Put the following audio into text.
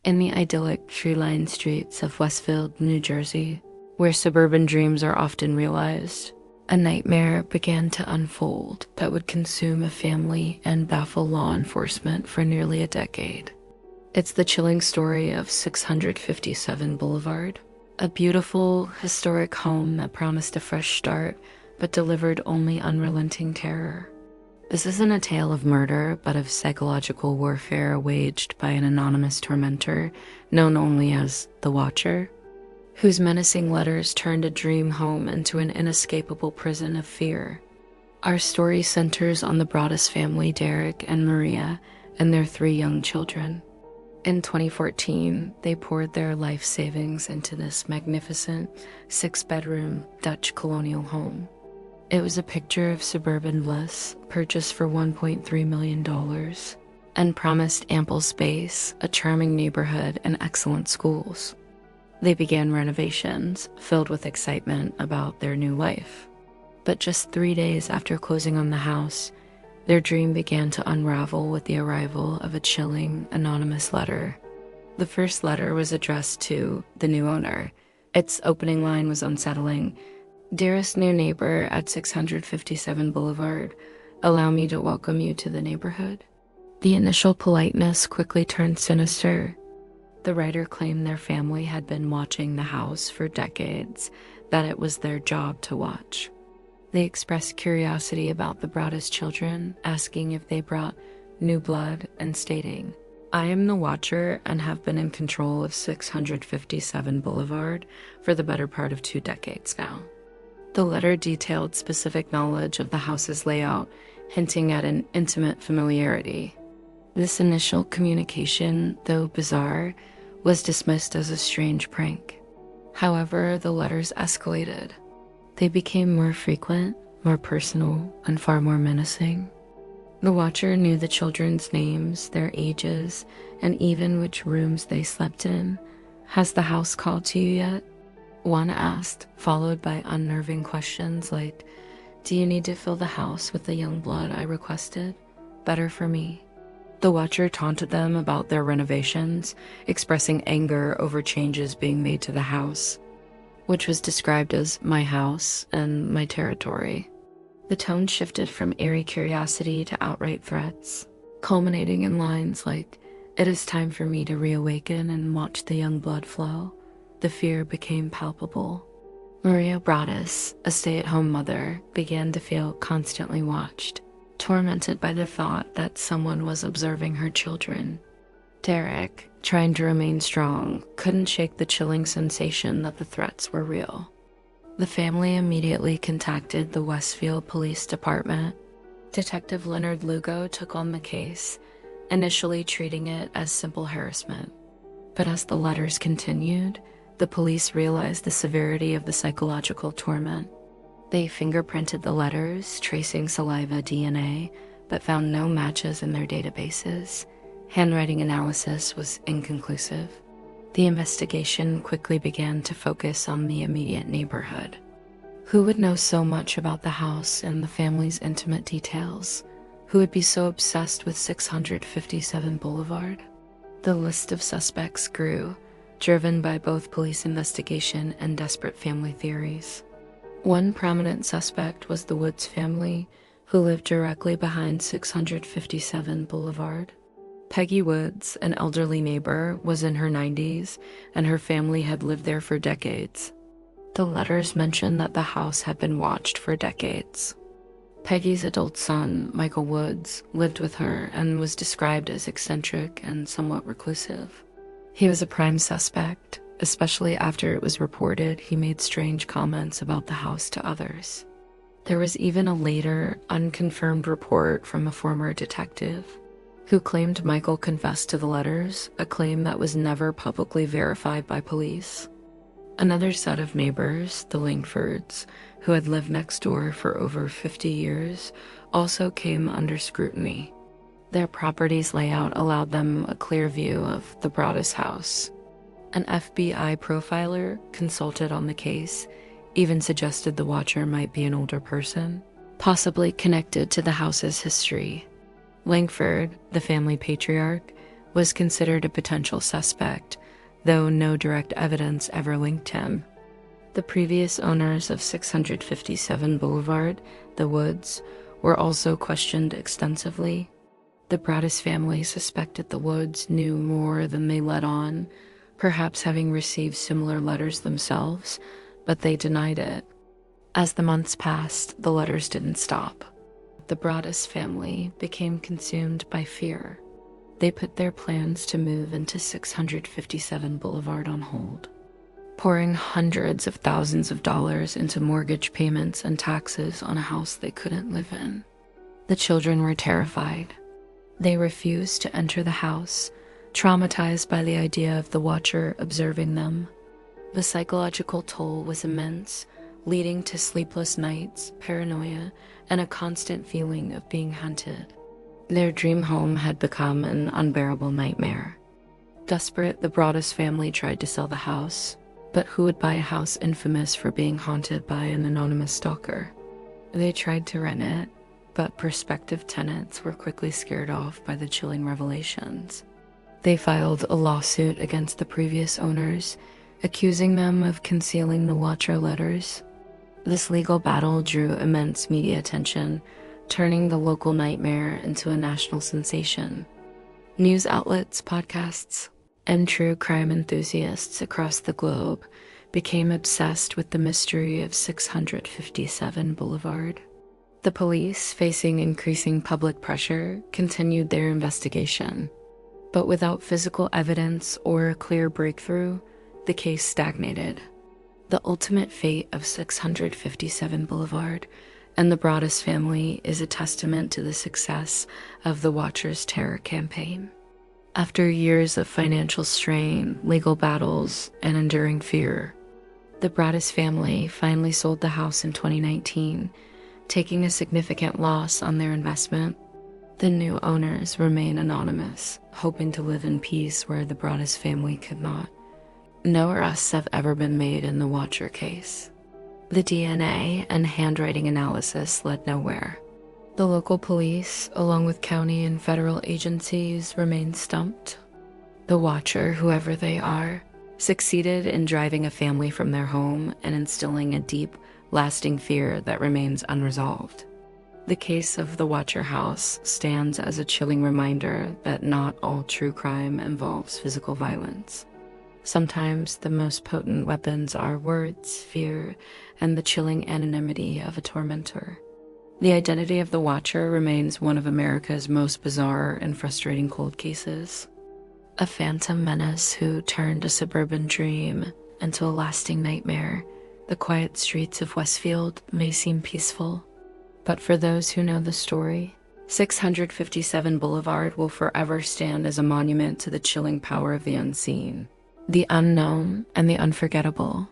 In the idyllic tree-lined streets of Westfield, New Jersey, where suburban dreams are often realized, a nightmare began to unfold that would consume a family and baffle law enforcement for nearly a decade. It's the chilling story of 657 Boulevard, a beautiful, historic home that promised a fresh start but delivered only unrelenting terror. This isn't a tale of murder, but of psychological warfare waged by an anonymous tormentor known only as the Watcher, whose menacing letters turned a dream home into an inescapable prison of fear. Our story centers on the Broaddus family, Derek and Maria, and their 3 young children. In 2014, they poured their life savings into this magnificent 6-bedroom Dutch colonial home. It was a picture of suburban bliss, purchased for $1.3 million, and promised ample space, a charming neighborhood, and excellent schools. They began renovations, filled with excitement about their new life. But just 3 days after closing on the house, their dream began to unravel with the arrival of a chilling, anonymous letter. The first letter was addressed to the new owner. Its opening line was unsettling. "Dearest new neighbor at 657 Boulevard, allow me to welcome you to the neighborhood." The initial politeness quickly turned sinister. The writer claimed their family had been watching the house for decades, that it was their job to watch. They expressed curiosity about the Broaddus children, asking if they brought new blood and stating, "I am the Watcher and have been in control of 657 Boulevard for the better part of 2 decades now." The letter detailed specific knowledge of the house's layout, hinting at an intimate familiarity. This initial communication, though bizarre, was dismissed as a strange prank. However, the letters escalated. They became more frequent, more personal, and far more menacing. The Watcher knew the children's names, their ages, and even which rooms they slept in. "Has the house called to you yet?" one asked, followed by unnerving questions like, "Do you need to fill the house with the young blood I requested? Better for me." The Watcher taunted them about their renovations, expressing anger over changes being made to the house, which was described as "my house" and "my territory." The tone shifted from eerie curiosity to outright threats, culminating in lines like, "It is time for me to reawaken and watch the young blood flow." The fear became palpable. Maria Broaddus, a stay-at-home mother, began to feel constantly watched, tormented by the thought that someone was observing her children. Derek, trying to remain strong, couldn't shake the chilling sensation that the threats were real. The family immediately contacted the Westfield Police Department. Detective Leonard Lugo took on the case, initially treating it as simple harassment. But as the letters continued, the police realized the severity of the psychological torment. They fingerprinted the letters, tracing saliva DNA, but found no matches in their databases. Handwriting analysis was inconclusive. The investigation quickly began to focus on the immediate neighborhood. Who would know so much about the house and the family's intimate details? Who would be so obsessed with 657 Boulevard? The list of suspects grew, driven by both police investigation and desperate family theories. One prominent suspect was the Woods family, who lived directly behind 657 Boulevard. Peggy Woods, an elderly neighbor, was in her 90s, and her family had lived there for decades. The letters mentioned that the house had been watched for decades. Peggy's adult son, Michael Woods, lived with her and was described as eccentric and somewhat reclusive. He was a prime suspect, especially after it was reported he made strange comments about the house to others. There was even a later, unconfirmed report from a former detective who claimed Michael confessed to the letters, a claim that was never publicly verified by police. Another set of neighbors, the Langfords, who had lived next door for over 50 years, also came under scrutiny. Their property's layout allowed them a clear view of the Broaddus house. An FBI profiler consulted on the case even suggested the Watcher might be an older person, possibly connected to the house's history. Langford, the family patriarch, was considered a potential suspect, though no direct evidence ever linked him. The previous owners of 657 Boulevard, the Woods, were also questioned extensively. The Broaddus family suspected the Woods knew more than they let on, perhaps having received similar letters themselves, but they denied it. As the months passed, the letters didn't stop. The Broaddus family became consumed by fear. They put their plans to move into 657 Boulevard on hold, pouring hundreds of thousands of dollars into mortgage payments and taxes on a house they couldn't live in. The children were terrified. They refused to enter the house, traumatized by the idea of the watcher observing them. The psychological toll was immense, leading to sleepless nights, paranoia, and a constant feeling of being hunted. Their dream home had become an unbearable nightmare. Desperate, the Broaddus family tried to sell the house, but who would buy a house infamous for being haunted by an anonymous stalker? They tried to rent it, but prospective tenants were quickly scared off by the chilling revelations. They filed a lawsuit against the previous owners, accusing them of concealing the watcher letters. This legal battle drew immense media attention, turning the local nightmare into a national sensation. News outlets, podcasts, and true crime enthusiasts across the globe became obsessed with the mystery of 657 Boulevard. The police, facing increasing public pressure, continued their investigation. But without physical evidence or a clear breakthrough, the case stagnated. The ultimate fate of 657 Boulevard and the Broaddus family is a testament to the success of the Watcher's terror campaign. After years of financial strain, legal battles, and enduring fear, the Broaddus family finally sold the house in 2019, taking a significant loss on their investment. The new owners remain anonymous, hoping to live in peace where the Broaddus family could not. No arrests have ever been made in the Watcher case. The DNA and handwriting analysis led nowhere. The local police, along with county and federal agencies, remain stumped. The Watcher, whoever they are, succeeded in driving a family from their home and instilling a deep, lasting fear that remains unresolved. The case of the Watcher house stands as a chilling reminder that not all true crime involves physical violence. Sometimes the most potent weapons are words, fear, and the chilling anonymity of a tormentor. The identity of the Watcher remains one of America's most bizarre and frustrating cold cases. A phantom menace who turned a suburban dream into a lasting nightmare. The quiet streets of Westfield may seem peaceful, but for those who know the story, 657 Boulevard will forever stand as a monument to the chilling power of the unseen, the unknown, and the unforgettable.